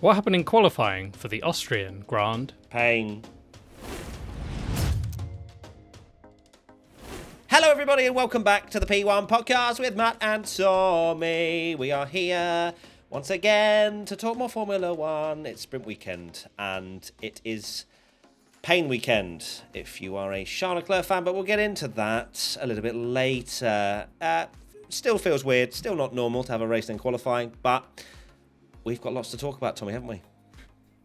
What happened in qualifying for the Austrian Grand? Pain. Hello everybody and welcome back to the P1 podcast with Matt and Tommy. We are here once again to talk more Formula 1. It's sprint weekend and it is pain weekend if you are a Charles Leclerc fan, but we'll get into that a little bit later. Still feels weird, still not normal to have a race in qualifying, but we've got lots to talk about, Tommy, haven't we?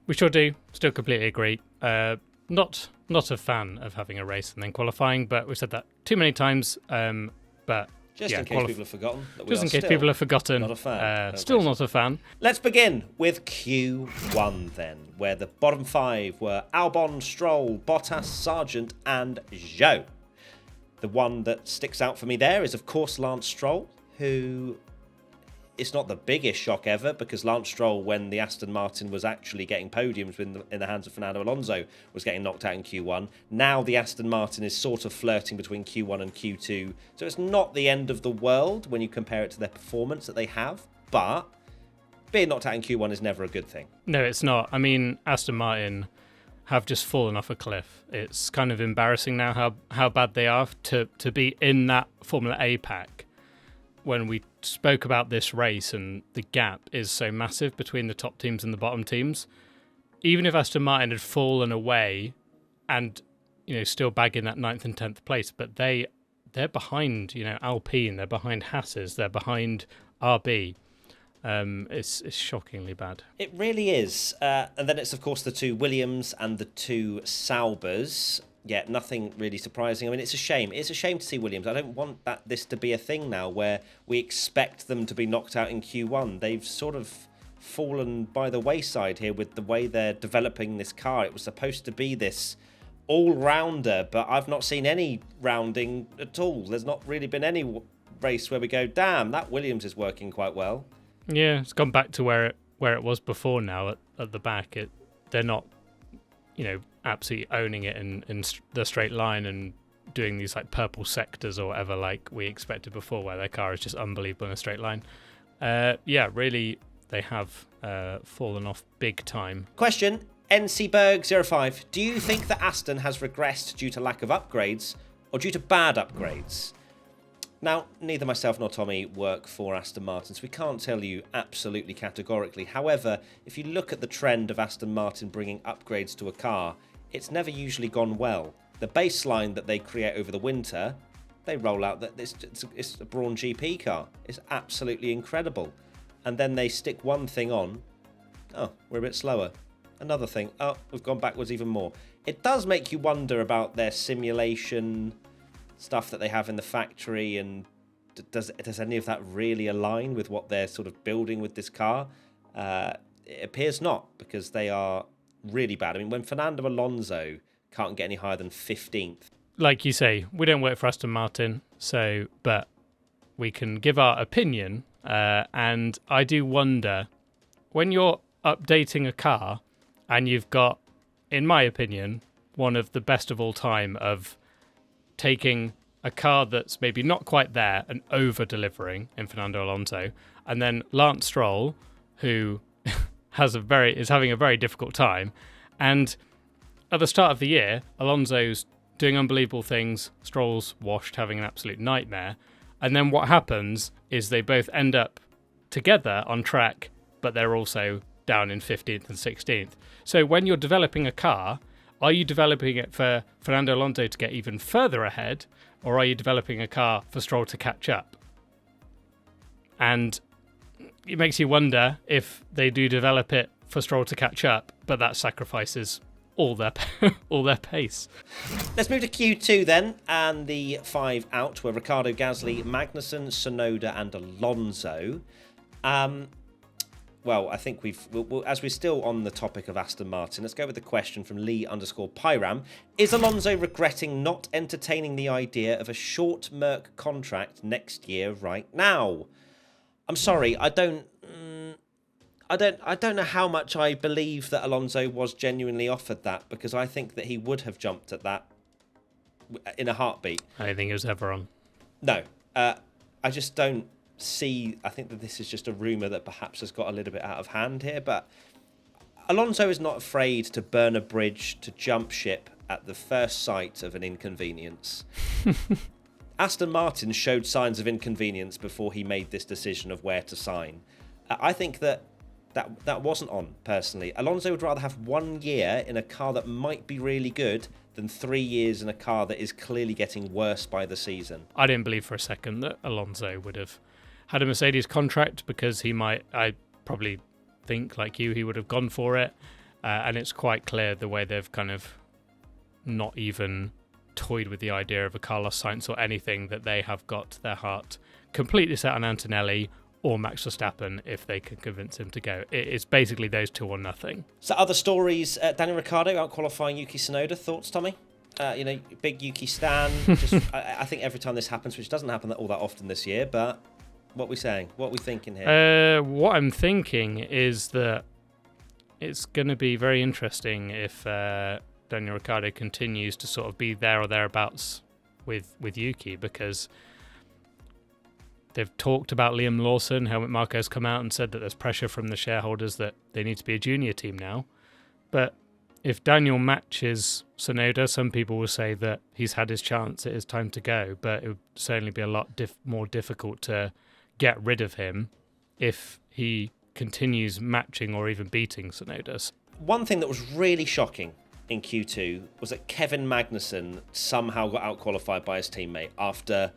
We sure do. Still completely agree. Not a fan of having a race and then qualifying, but we've said that too many times. But Just in case people have forgotten. Just in case people have forgotten. Not a fan. Still not a fan. Let's begin with Q1 then, where the bottom five were Albon, Stroll, Bottas, Sargent, and Zhou. The one that sticks out for me there is, of course, Lance Stroll, who it's not the biggest shock ever because Lance Stroll, when the Aston Martin was actually getting podiums in the hands of Fernando Alonso, was getting knocked out in Q1. Now the Aston Martin is sort of flirting between Q1 and Q2. So it's not the end of the world when you compare it to their performance that they have. But being knocked out in Q1 is never a good thing. No, it's not. I mean, Aston Martin have just fallen off a cliff. It's kind of embarrassing now how bad they are to be in that Formula A pack. When we spoke about this race and the gap is so massive between the top teams and the bottom teams, even if Aston Martin had fallen away and, still bagging that 9th and 10th place, but they're behind, Alpine, they're behind Haas's, they're behind RB. It's shockingly bad. It really is. And then it's, of course, the two Williams and the two Saubers. Yeah, nothing really surprising. I mean, it's a shame. It's a shame to see Williams. I don't want this to be a thing now where we expect them to be knocked out in Q1. They've sort of fallen by the wayside here with the way they're developing this car. It was supposed to be this all-rounder, but I've not seen any rounding at all. There's not really been any race where we go, damn, that Williams is working quite well. Yeah, it's gone back to where it was before now at the back. They're not, absolutely owning it in the straight line and doing these like purple sectors or whatever like we expected before, where their car is just unbelievable in a straight line. Really, they have fallen off big time. Question, NCberg05. Do you think that Aston has regressed due to lack of upgrades or due to bad upgrades? Now, neither myself nor Tommy work for Aston Martin, so we can't tell you absolutely categorically. However, if you look at the trend of Aston Martin bringing upgrades to a car, it's never usually gone well. The baseline that they create over the winter, they roll out that it's a Brawn GP car. It's absolutely incredible. And then they stick one thing on. Oh, we're a bit slower. Another thing. Oh, we've gone backwards even more. It does make you wonder about their simulation stuff that they have in the factory, and does any of that really align with what they're sort of building with this car? It appears not, because they are really bad. I mean, when Fernando Alonso can't get any higher than 15th. Like you say, we don't work for Aston Martin, but we can give our opinion, and I do wonder, when you're updating a car and you've got, in my opinion, one of the best of all time of taking a car that's maybe not quite there and over-delivering in Fernando Alonso, and then Lance Stroll, who is having a very difficult time, and at the start of the year, Alonso's doing unbelievable things, Stroll's washed, having an absolute nightmare, and then what happens is they both end up together on track, but they're also down in 15th and 16th. So when you're developing a car, are you developing it for Fernando Alonso to get even further ahead, or are you developing a car for Stroll to catch up? And it makes you wonder if they do develop it for Stroll to catch up, but that sacrifices all their pace. Let's move to Q2 then, and the five out were Ricciardo, Gasly, Magnussen, Tsunoda, and Alonso. Well, I think as we're still on the topic of Aston Martin, let's go with the question from Lee_Pyram. Is Alonso regretting not entertaining the idea of a short Merc contract next year right now? I'm sorry, I don't know how much I believe that Alonso was genuinely offered that, because I think that he would have jumped at that in a heartbeat. I don't think it was ever on. No, I just don't see. I think that this is just a rumour that perhaps has got a little bit out of hand here, but Alonso is not afraid to burn a bridge, to jump ship at the first sight of an inconvenience. Aston Martin showed signs of inconvenience before he made this decision of where to sign. I think that wasn't on, personally. Alonso would rather have 1 year in a car that might be really good than 3 years in a car that is clearly getting worse by the season. I didn't believe for a second that Alonso would have had a Mercedes contract, because I probably think, like you, he would have gone for it. And it's quite clear the way they've kind of not even toyed with the idea of a Carlos Sainz or anything, that they have got their heart completely set on Antonelli or Max Verstappen if they can convince him to go. It's basically those two or nothing. So other stories, Daniel Ricciardo out qualifying Yuki Tsunoda. Thoughts, Tommy? Big Yuki stan. I think every time this happens, which doesn't happen all that often this year, but what are we saying? What are we thinking here? What I'm thinking is that it's going to be very interesting if Daniel Ricciardo continues to sort of be there or thereabouts with Yuki, because they've talked about Liam Lawson. Helmut Marko's come out and said that there's pressure from the shareholders that they need to be a junior team now. But if Daniel matches Tsunoda, some people will say that he's had his chance, it is time to go. But it would certainly be a lot more difficult to get rid of him if he continues matching or even beating Tsunoda. One thing that was really shocking in Q2 was that Kevin Magnussen somehow got out-qualified by his teammate after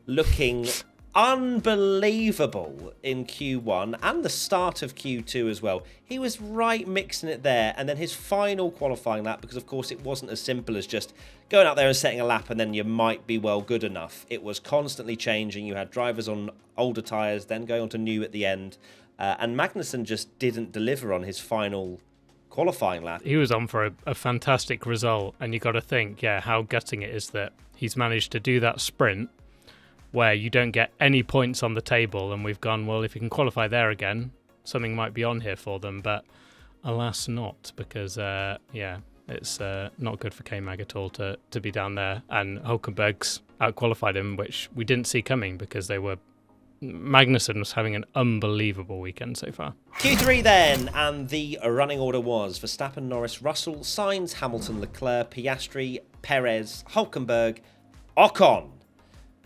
looking unbelievable in Q1 and the start of Q2 as well. He was right mixing it there, and then his final qualifying lap, because of course it wasn't as simple as just going out there and setting a lap and then you might be well good enough. It was constantly changing. You had drivers on older tyres, then going on to new at the end, and Magnussen just didn't deliver on his final qualifying lap. He was on for a fantastic result, and you got to think, how gutting it is that he's managed to do that sprint where you don't get any points on the table, and we've gone, well, if you can qualify there again, something might be on here for them, but alas not, because it's not good for K-Mag at all to be down there, and Hulkenberg's out-qualified him, which we didn't see coming, because Magnussen was having an unbelievable weekend so far. Q3 then, and the running order was Verstappen, Norris, Russell, Sainz, Hamilton, Leclerc, Piastri, Perez, Hulkenberg, Ocon.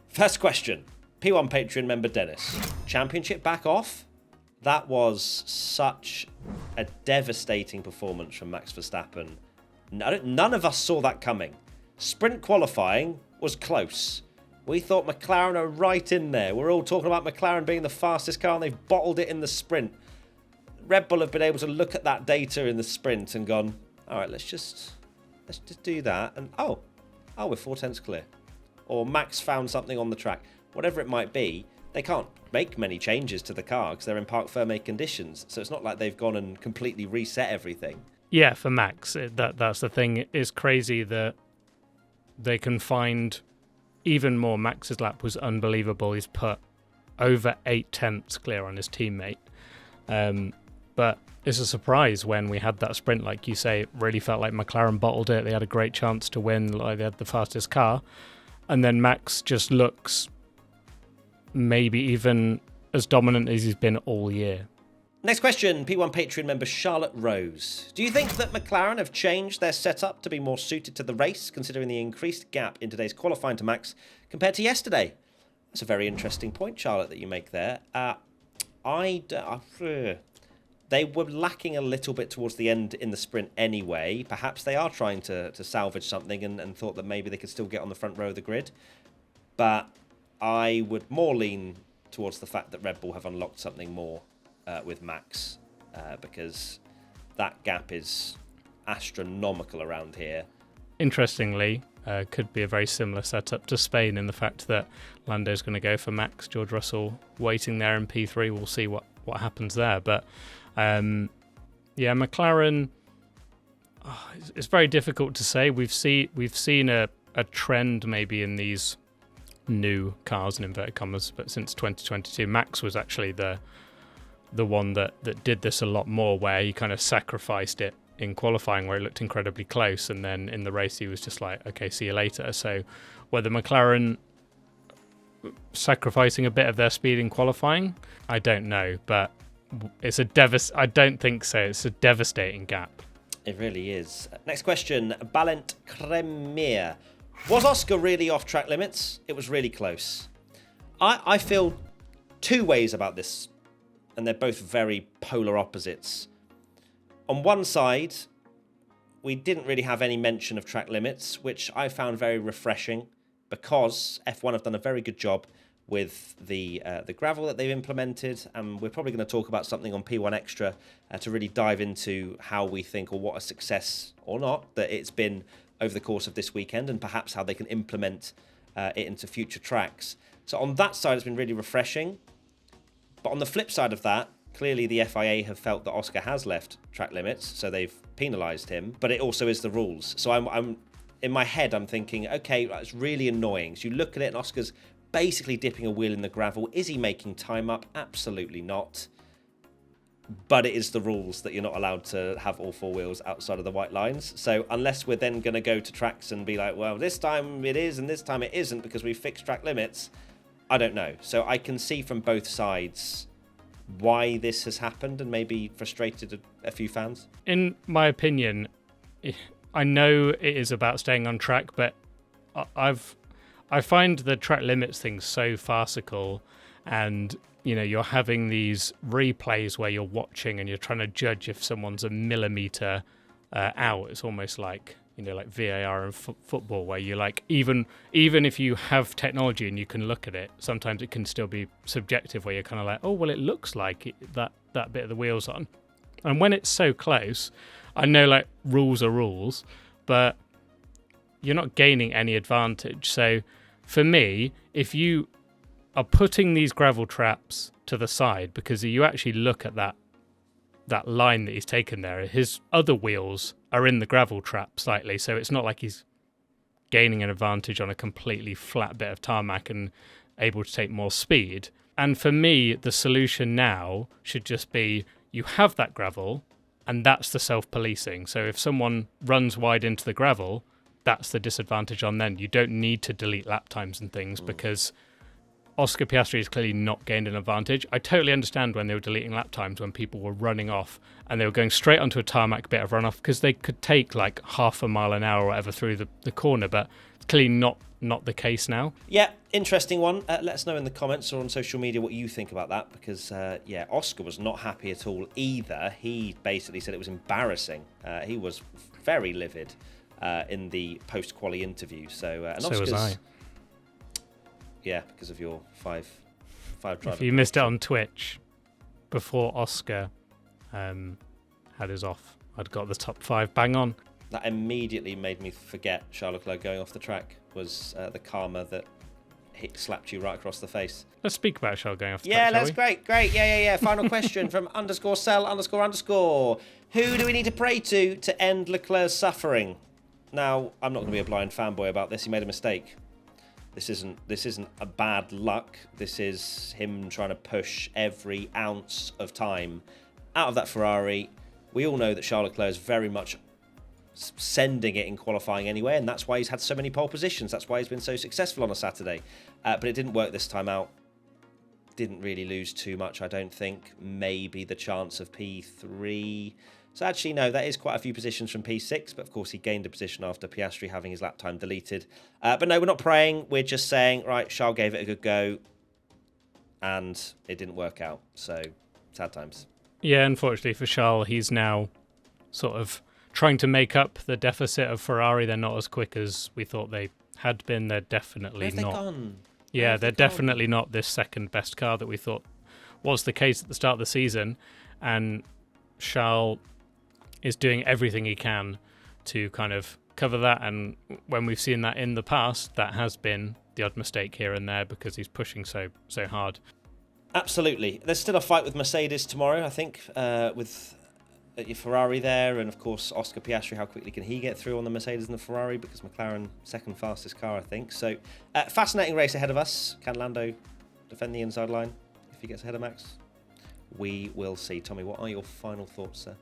First question, P1 Patreon member Dennis. Championship back off? That was such a devastating performance from Max Verstappen. None of us saw that coming. Sprint qualifying was close. We thought McLaren are right in there. We're all talking about McLaren being the fastest car, and they've bottled it in the sprint. Red Bull have been able to look at that data in the sprint and gone, all right, let's just do that. And we're 4 tenths clear. Or Max found something on the track. Whatever it might be, they can't make many changes to the car because they're in parc fermé conditions. So it's not like they've gone and completely reset everything. Yeah, for Max, that's the thing. It's crazy that they can find even more. Max's lap was unbelievable. He's put over 8 tenths clear on his teammate. But it's a surprise when we had that sprint, like you say. It really felt like McLaren bottled it. They had a great chance to win. Like, they had the fastest car. And then Max just looks maybe even as dominant as he's been all year. Next question, P1 Patreon member Charlotte Rose. Do you think that McLaren have changed their setup to be more suited to the race, considering the increased gap in today's qualifying to Max compared to yesterday? That's a very interesting point, Charlotte, that you make there. They were lacking a little bit towards the end in the sprint anyway. Perhaps they are trying to salvage something and thought that maybe they could still get on the front row of the grid. But I would more lean towards the fact that Red Bull have unlocked something more with Max, because that gap is astronomical around here. Interestingly, could be a very similar setup to Spain in the fact that Lando's going to go for Max, George Russell waiting there in P3. We'll see what happens there. But McLaren, it's very difficult to say. We've seen a trend maybe in these new cars, in inverted commas, but since 2022, Max was actually the one that did this a lot more, where he kind of sacrificed it in qualifying, where it looked incredibly close, and then in the race he was just like, okay, see you later. So whether McLaren sacrificing a bit of their speed in qualifying, I don't know, but I don't think so. It's a devastating gap. It really is. Next question, Balent Kremir. Was Oscar really off track limits? It was really close. I feel two ways about this, and they're both very polar opposites. On one side, we didn't really have any mention of track limits, which I found very refreshing because F1 have done a very good job with the gravel that they've implemented, and we're probably going to talk about something on P1 Extra to really dive into how we think, or what a success or not that it's been over the course of this weekend, and perhaps how they can implement it into future tracks. So on that side, it's been really refreshing. But on the flip side of that, clearly the FIA have felt that Oscar has left track limits, so they've penalised him. But it also is the rules. So I'm in my head, I'm thinking, okay, that's really annoying. So you look at it, and Oscar's basically dipping a wheel in the gravel. Is he making time up? Absolutely not. But it is the rules that you're not allowed to have all four wheels outside of the white lines. So unless we're then going to go to tracks and be like, well, this time it is and this time it isn't because we fixed track limits, I don't know. So I can see from both sides why this has happened and maybe frustrated a few fans. In my opinion, I know it is about staying on track, but I find the track limits thing so farcical, and you're having these replays where you're watching and you're trying to judge if someone's a millimeter out. It's almost like like VAR in football, where you like even if you have technology and you can look at it, sometimes it can still be subjective, where you're kind of like, oh well, it looks like that bit of the wheel's on. And when it's so close, I know like rules are rules, but you're not gaining any advantage. So for me, if you are putting these gravel traps to the side, because you actually look at that line that he's taken there, his other wheels are in the gravel trap slightly, so it's not like he's gaining an advantage on a completely flat bit of tarmac and able to take more speed. And for me, the solution now should just be, you have that gravel, and that's the self-policing. So if someone runs wide into the gravel, that's the disadvantage on them. You don't need to delete lap times and things, because Oscar Piastri has clearly not gained an advantage. I totally understand when they were deleting lap times, when people were running off and they were going straight onto a tarmac bit of runoff, because they could take like half a mile an hour or whatever through the corner, but it's clearly not the case now. Yeah, interesting one. Let us know in the comments or on social media what you think about that, because Oscar was not happy at all either. He basically said it was embarrassing. He was very livid in the post-quali interview. So Oscar's, was I. Yeah, because of your five driver. If you missed it on Twitch before Oscar had his off, I'd got the top 5 bang on. That immediately made me forget Charles Leclerc going off the track was the karma that slapped you right across the face. Let's speak about Charles going off the track, let's. Great. Yeah. Final question from _cell__. Who do we need to pray to end Leclerc's suffering? Now, I'm not going to be a blind fanboy about this. He made a mistake. This isn't a bad luck. This is him trying to push every ounce of time out of that Ferrari. We all know that Charles Leclerc is very much sending it in qualifying anyway, and that's why he's had so many pole positions. That's why he's been so successful on a Saturday. But it didn't work this time out. Didn't really lose too much, I don't think. Maybe the chance of P3. So actually, no, that is quite a few positions from P6, but of course he gained a position after Piastri having his lap time deleted. But no, we're not praying. We're just saying, right, Charles gave it a good go, and it didn't work out. So, sad times. Yeah, unfortunately for Charles, he's now sort of trying to make up the deficit of Ferrari. They're not as quick as we thought they had been. They're definitely not. Gone? Yeah, they're definitely not this second best car that we thought was the case at the start of the season. And Charles is doing everything he can to kind of cover that, and when we've seen that in the past, that has been the odd mistake here and there because he's pushing so hard. Absolutely. There's still a fight with Mercedes tomorrow, I think, with your Ferrari there, and of course Oscar Piastri, how quickly can he get through on the Mercedes and the Ferrari, because McLaren second fastest car, I think. So fascinating race ahead of us. Can Lando defend the inside line if he gets ahead of Max? We will see. Tommy, what are your final thoughts, sir?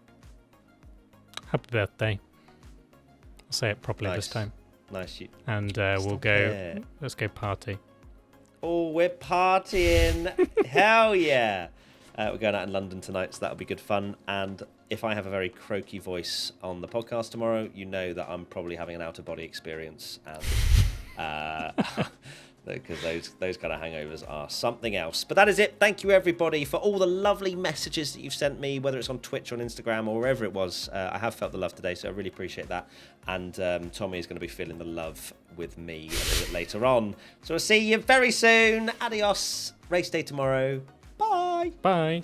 Happy birthday. I'll say it properly this time. Nice. And let's go party. Oh, we're partying. Hell yeah. We're going out in London tonight, so that'll be good fun. And if I have a very croaky voice on the podcast tomorrow, you know that I'm probably having an out-of-body experience. And because those kind of hangovers are something else. But that is it. Thank you, everybody, for all the lovely messages that you've sent me, whether it's on Twitch, on Instagram, or wherever it was. I have felt the love today, so I really appreciate that. And Tommy is going to be feeling the love with me a little bit later on. So I'll see you very soon. Adios. Race day tomorrow. Bye. Bye.